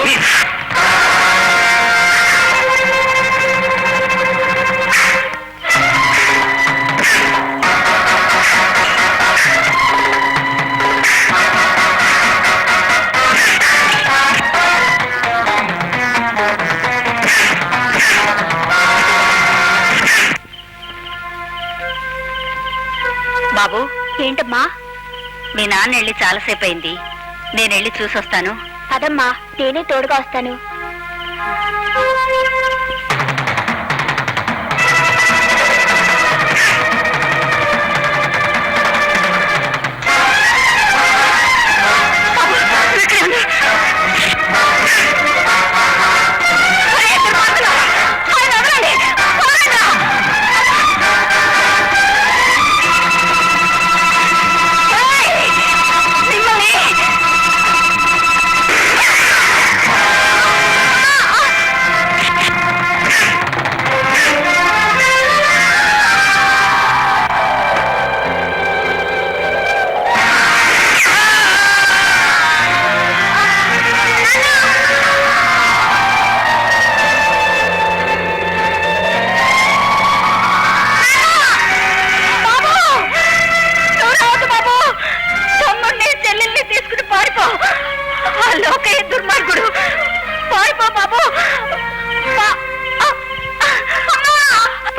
బాబు, ఏంటమ్మా? మీ నాన్న వెళ్ళి చాలాసేపు అయింది, నేను వెళ్ళి చూసొస్తాను. అదమ్మా, నేనే తోడుగా వస్తాను.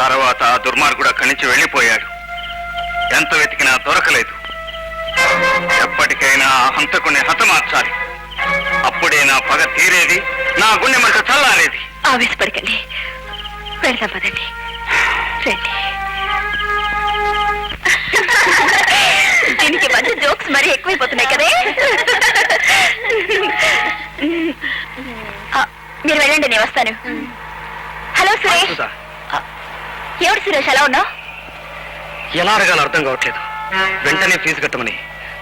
తర్వాత ఆ దుర్మార్గుడు అక్కడి నుంచి వెళ్ళిపోయాడు. ఎంత వెతికినా దొరకలేదు. ఎప్పటికైనా ఆ హంతకుని హతమార్చాలి. అప్పుడే నా పగ తీరేది, నా గుండె మంట చల్లారేది. ఆవేశపడకండి, వెళ్దాం పదండి. రండి. దీనికి మధ్య జోక్స్ మరీ ఎక్కువైపోతున్నాయి కదే. మీరు వెళ్ళండి, నేను వస్తాను. హలో సురేష్. ఎవడు సురేష్, ఎలా ఉన్నావు? ఎలా అడగాలో అర్థం కావట్లేదు. వెంటనే ఫీజు కట్టమని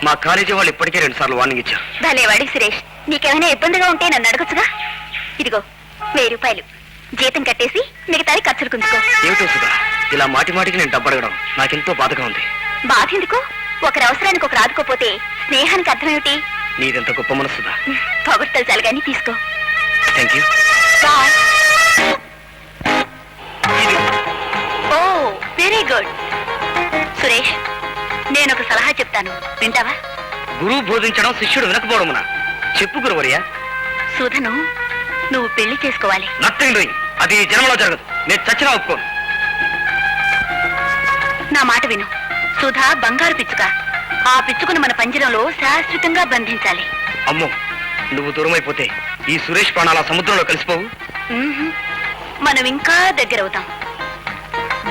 మా కాలేజీ వాళ్ళు ఇప్పటికే 2 సార్లు వార్నింగ్ ఇచ్చారు. భలేవాడి సురేష్, నీకేమైనా ఇబ్బందిగా ఉంటే నన్ను అడగచ్చుగా. ఇదిగో 1000 రూపాయలు జీతం కట్టేసి మిగతాది ఖర్చులు కుంచుకో. ఏమిటో సుధా, ఇలా మాటి మాటికి నేను డబ్బు అడగడం నాకెంతో బాధగా ఉంది. బాధ ఎందుకు? ఒకరి అవసరానికి ఒకరు ఆదుకోపోతే స్నేహానికి అర్థం ఏమిటి? నీదెంత గొప్ప మనసు సుధా. పొగడ్తలు చాలు కానీ తీసుకో. Thank you. Bye. Oh very good. Suresh, నేను ఒక సలహా చెప్తాను, వింటావా? గురువు బోధించడం శిష్యుడు వినకపోవడమునా? చెప్పు గురువర్య. సుధను నువ్వు పెళ్లి చేసుకోవాలి. Nothing doing. అది జన్మలో జరగదు. నేను చచ్చినా ఒప్పుకోను. నా మాట విను. సుధా బంగారు పిచ్చుక. ఆ పిచ్చుకుని మన పంజరంలో శాశ్వతంగా బంధించాలి. అమ్మో, నువ్వు దూరమైపోతే ఈ సురేష్ ప్రాణాల సముద్రంలో కలిసిపోవు. మనం ఇంకా దగ్గరవుతాం.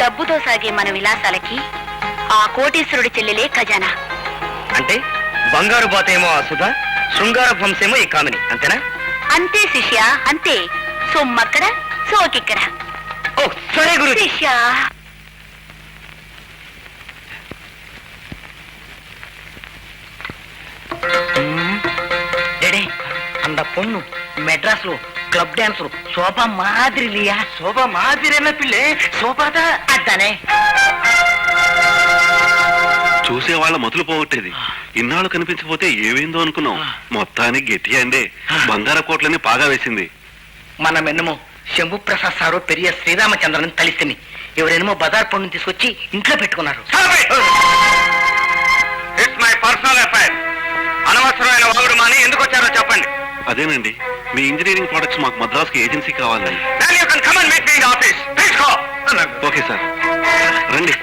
డబ్బుతో సాగే మన విలాసాలకి ఆ కోటీశ్వరుడి చెల్లెలే ఖజానా. అంటే బంగారు బాతేమో ఆ సుధా, శృంగార భంసేమో ఈ కామిని, అంతేనా? అంతే శిష్య, అంతే. సొమ్మక్కడ సోకిక్కడ. ఓ సరే గురు. శిష్య, அந்த பொண்ணு மெட்ராஸ்ல கிளப் டான்ஸர் சோபா மாதிரி இல்லையா? சோபா மாதிரி என்ன பிள்ளை? சோபாதா అదనే. చూసేవాళ్ళ మొదలు పోగొట్టేది. ఇన్నాళ్ళు కనిపించకపోతే ఏమైందో అనుకున్నాం. మొత్తానికి గట్టిగా అండి. బంగార కోట్లని పాగా వేసింది. మనమేమో శంభు ప్రసాద్ సారు పెరియ శ్రీరామచంద్రని తలిస్తేమి, ఎవరేమో బజార్ పండుని తీసుకొచ్చి ఇంట్లో పెట్టుకున్నారు. It's my personal affair. అనవసరమైన వాగుడు మాని ఎందుకు వచ్చారో చెప్పండి. అదేనండి, మీ ఇంజనీరింగ్ ప్రొడక్ట్స్ మాకు మద్రాస్కి ఏజెన్సీ కావాలని. ఓకే సార్, రండి.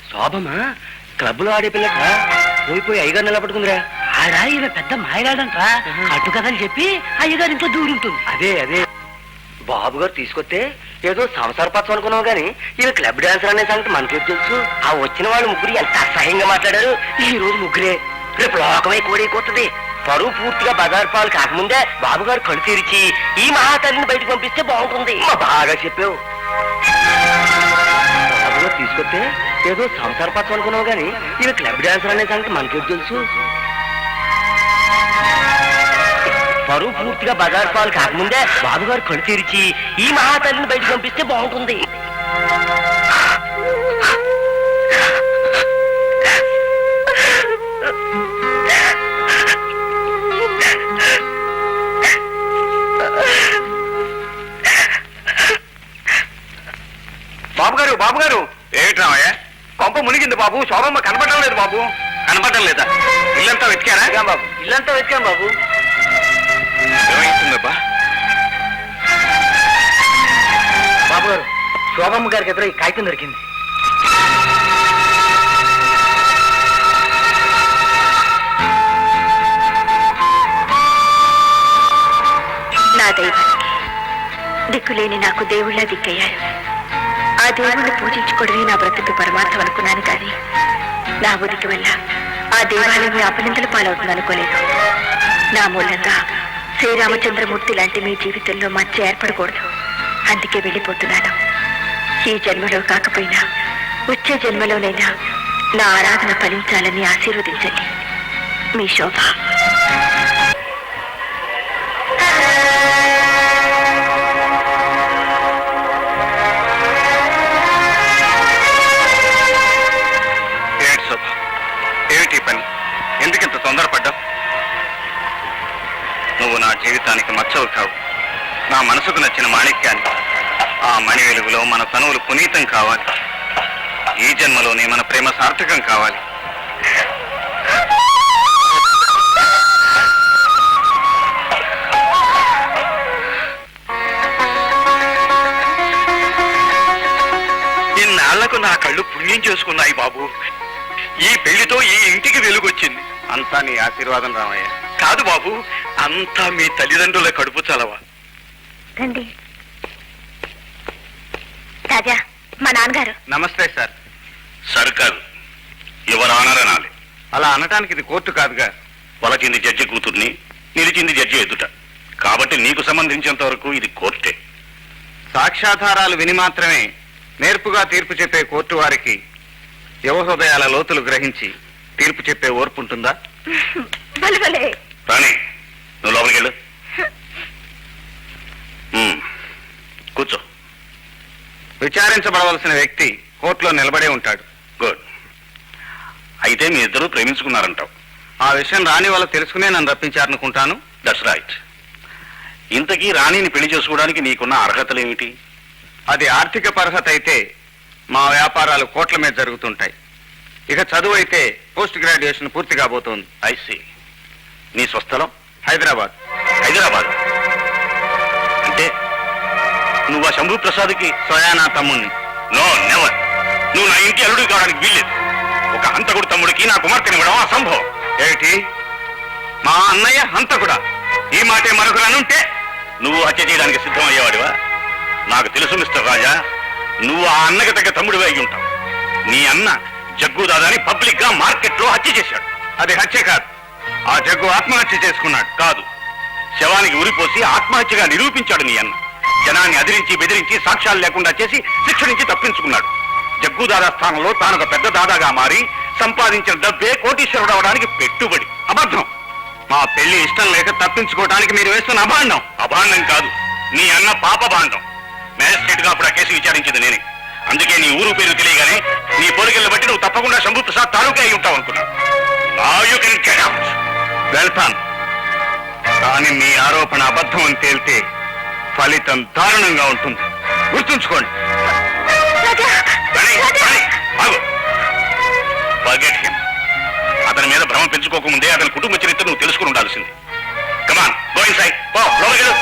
శోభమా క్లబ్ లో ఆడే పిల్లట పోయిపోయి అయ్యగారు నిలబడుకుందిరా. ఆడా ఈయన పెద్ద మాయగాడంట్రా. అటు కథలు చెప్పి అయ్యగారి ఇంట్లో దూరుంటుంది. అదే అదే బాబు గారు తీసుకొస్తే ఏదో సంసార పత్రం అనుకున్నావు గానీ ఇవి క్లబ్ డాన్సర్ అనే సంగతి మనకేం తెలుసు. ఆ వచ్చిన వాళ్ళు ముగ్గురు ఎంత అసహ్యంగా మాట్లాడారు. ఈ రోజు ముగ్గురే, రేపు లోకమై కోడైపోతుంది. పరువు పూర్తిగా బజార్ పాలు కాకముందే బాబు గారు కళ్ళు తెరిచి ఈ మహాతల్లిని బయటకు పంపిస్తే బాగుంటుంది. బాగా చెప్పావు. బాబు గారు తీసుకొస్తే ఏదో సంసార పత్రం అనుకున్నావు గానీ ఇవి క్లబ్ డాన్సర్ అనే సంగతి మనకేం తెలుసు. బరువు పూర్తిగా బజార్ పాలు కాకముందే బాబుగారు కళ్ళు తెరిచి ఈ మహాతల్లిని బయటకు పంపిస్తే బాగుంటుంది. బాబు గారు ఏమిటి రామయ్య? కొంప మునిగింది బాబు. శోభమ్మ కనపడడం లేదు బాబు. కనపడడం లేదా? ఇల్లంతా వెతికారా బాబు? ఇల్లంతా వెతికాం బాబు. ఏమైతుందబ్బా? బాబు గారు, శోభమ్మ గారికి ఎదురు ఈ కాగితం దొరికింది. నా దైవానికి దిక్కులేని నాకు దేవుళ్ళ దిక్కయ్యాడు. ఆ దేవుణ్ణి పూజించుకోవడమే నా బ్రతుకు పరమార్థం అనుకున్నాను కానీ నా ఉనికి వల్ల ఆ దేవాలయం అపనిందల పాలవుతుంది అనుకోలేదు. నా మూలంగా శ్రీరామచంద్రమూర్తి లాంటి మీ జీవితంలో మచ్చ ఏర్పడకూడదు. అందుకే వెళ్ళిపోతున్నాను. ఈ జన్మలో కాకపోయినా వచ్చే జన్మలోనైనా నా ఆరాధన ఫలించాలని ఆశీర్వదించండి. మీ శోభ. ఏమిటి పని? ఎందుకింత తొందరపడ్డావు? నువ్వు నా జీవితానికి మచ్చవు కావు. నా మనసుకు నచ్చిన మాణిక్యాన్ని. ఆ మణి వెలుగులో మన తనువులు పునీతం కావాలి. ఈ జన్మలోనే మన ప్రేమ సార్థకం కావాలి. ఇన్నాళ్లకు నా కళ్ళు పుణ్యం చేసుకున్నాయి బాబు. ఈ పెళ్లితో ఈ ఇంటికి వెలుగొచ్చింది. అంతా నీ ఆశీర్వాదం రామయ్య. కాదు బాబు, అంతా మీ తల్లిదండ్రుల కడుపు చలవా. రండి రాజా, మా నాన్నగారు. నమస్తే సార్. సర్కారు యువరానర్ అనాలి. అలా అనటానికి ఇది కోర్టు కాదుగా. వలచింది జడ్జి కూతుర్ని, నిలిచింది జడ్జి ఎదుట. కాబట్టి నీకు సంబంధించినంత వరకు ఇది కోర్టే. సాక్ష్యాధారాలు విని మాత్రమే నేర్పుగా తీర్పు చెప్పే కోర్టు వారికి యువ హృదయాల లోతులు గ్రహించి తీర్పు చెప్పే ఓర్పు ఉంటుందా? రాణి, నువ్వు లోపలికి వెళ్ళు. కూర్చో. విచారించబడవలసిన వ్యక్తి కోర్టులో నిలబడే ఉంటాడు. గుడ్. అయితే మీ ఇద్దరు ప్రేమించుకున్నారంటావు. ఆ విషయం రాణి వల్ల తెలుసుకునే నన్ను రప్పించారనుకుంటాను. That's right. ఇంతకీ రాణిని పెళ్లి చేసుకోవడానికి నీకున్న అర్హతలు ఏమిటి? అది ఆర్థిక పర్హత అయితే మా వ్యాపారాలు కోట్ల మీద జరుగుతుంటాయి. ఇక చదువు అయితే పోస్ట్ గ్రాడ్యుయేషన్ పూర్తి కాబోతోంది. ఐసి. నీ స్వస్థలం? హైదరాబాద్. హైదరాబాద్ అంటే నువ్వు ఆ శంభు ప్రసాద్కి స్వయానా తమ్ముణ్ణి. No never. నువ్వు నా ఇంటి అల్లుడు కావడానికి వీల్లేదు. ఒక హంతకుడు తమ్ముడికి నా కుమార్తెనివ్వడం అసంభవం. ఏమిటి? మా అన్నయ్య హంతకుడా? ఈ మాటే మరొకరనుంటే నువ్వు హత్య చేయడానికి సిద్ధమయ్యేవాడివా? నాకు తెలుసు మిస్టర్ రాజా, నువ్వు ఆ అన్నకి తగ్గ తమ్ముడివి అయి ఉంటావు. నీ అన్న జగ్గు దాదాని పబ్లిక్ గా మార్కెట్ లో హత్య చేశాడు. అది హత్య కాదు. ఆ జగ్గు ఆత్మహత్య చేసుకున్నాడు. కాదు, శవానికి ఉరిపోసి ఆత్మహత్యగా నిరూపించాడు నీ అన్న. జనాన్ని అదిరించి బెదిరించి సాక్ష్యాలు లేకుండా చేసి శిక్ష నుంచి తప్పించుకున్నాడు. జగ్గు దాదా స్థానంలో తానొక పెద్ద దాదాగా మారి సంపాదించిన డబ్బే కోటీశ్వరుడు అవడానికి పెట్టుబడి. అబద్ధం. మా పెళ్లి ఇష్టం లేక తప్పించుకోవడానికి మీరు వేస్తున్న అభాండం. అభాండం కాదు, నీ అన్న పాపభాండం. మ్యాజిస్ట్రేట్ గా అప్పుడు ఆ కేసు విచారించింది నేనే. అందుకే నీ ఊరు పేరు తెలియగానే నీ పోలికలను బట్టి నువ్వు తప్పకుండా శంభు ప్రసాద్ తాలూకా అయి ఉంటావు అనుకున్నా. వెళ్తాను, కానీ మీ ఆరోపణ అబద్ధం అని తేలితే ఫలితం దారుణంగా ఉంటుంది. గుర్తుంచుకోండి. అతని మీద భ్రమ పెంచుకోకముందే అతని కుటుంబ చరిత్ర నువ్వు తెలుసుకుని ఉండాల్సింది. కమాన్, గో ఇన్సైడ్. పో, లోపలికి వెళ్ళు.